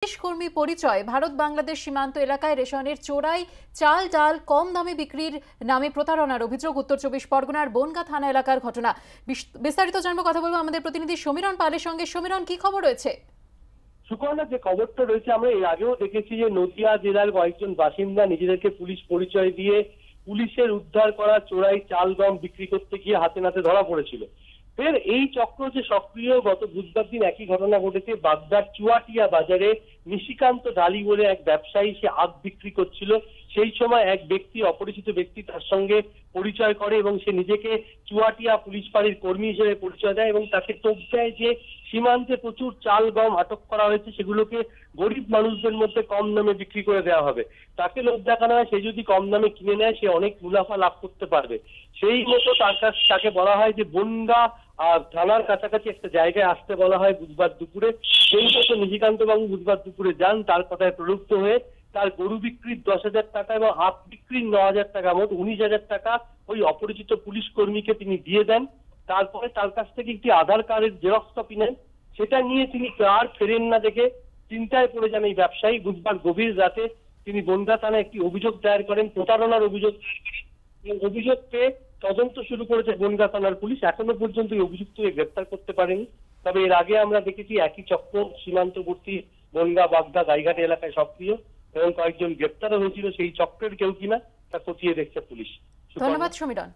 কর্মী পরিচয় ভারত বাংলাদেশ সীমান্ত এলাকায় রেশনের চোরাই চাল ডাল কম দামে বিক্রির নামে প্রতারণার অভিযোগ উত্তর ২৪ পরগনার বনগাঁ থানা এলাকার ঘটনা। বিস্তারিত জানবো, কথা বলবো আমাদের প্রতিনিধি সমীরণ পালের সঙ্গে। সমীরণ, কি খবর রয়েছে? সুকর্ণা, যে খবরটা রয়েছে, আমরা এর আগেও দেখেছি যে নদিয়া জেলার কয়েকজন বাসিন্দা নিজেদেরকে পুলিশ পরিচয় দিয়ে পুলিশের উদ্ধার করা চোরাই চাল গম বিক্রি করতে গিয়ে হাতে নাতে ধরা পড়েছিল। ফের এই চক্র যে সক্রিয়, গত বুধবার দিন একই ঘটনা ঘটেছে। বাগদার চুয়াটিয়া বাজারে নিশিকান্ত ডালি বলে এক ব্যবসায়ী, সে আখ বিক্রি করছিল। সেই সময় এক ব্যক্তি, অপরিচিত ব্যক্তি, তার সঙ্গে পরিচয় করে এবং সে নিজেকে চুয়াটিয়া পুলিশ ফাঁড়ির কর্মী হিসেবে পরিচয় দেয় এবং তাকে টোপ দেয় যে সীমান্তে প্রচুর চাল গম আটক করা হয়েছে, সেগুলোকে গরিব মানুষদের মধ্যে কম দামে বিক্রি করে দেওয়া হবে। তাকে লোভ দেখানো হয়, সে যদি কম দামে কিনে নেয় সে অনেক মুনাফা লাভ করতে পারবে। সেই মতো তাকে বলা হয় যে বনগাঁ থানার কাছাকাছি একটা জায়গায় আসতে বলা হয় বুধবার দুপুরে। সেই মতো নিশিকান্ত বাবু বুধবার দুপুরে যান। তার কথায় প্রলুব্ধ হয়ে তার গরু বিক্রির ১০,০০০ টাকা এবং আখ বিক্রির ৯,০০০ টাকা, মোট ১৯,০০০ টাকা ওই অপরিচিত পুলিশ কর্মীকে তিনি দিয়ে দেন। তারপরে তার কাছ থেকে একটি আধার কার্ডের জেরক্স কপি নেন। সেটা নিয়ে তিনি আর ফেরেন না দেখে চিন্তায় পড়ে যান এই ব্যবসায়ী। বুধবার গভীর রাতে তিনি বনগাঁ থানায় একটি অভিযোগ দায়ের করেন, প্রতারণার অভিযোগ। অভিযোগ পেয়ে তদন্ত শুরু করেছে বনগাঁ থানার পুলিশ। এখনো পর্যন্ত এই অভিযুক্তকে গ্রেপ্তার করতে পারেনি। তবে এর আগে আমরা দেখেছি একই চক্র সীমান্তবর্তী বনগাঁ, বাগদা, গাইঘাট এলাকায় সক্রিয় এবং কয়েকজন গ্রেপ্তারও হয়েছিল। সেই চক্রের কেউ কিনা তা খতিয়ে দেখছে পুলিশ। ধন্যবাদ সমীরণ।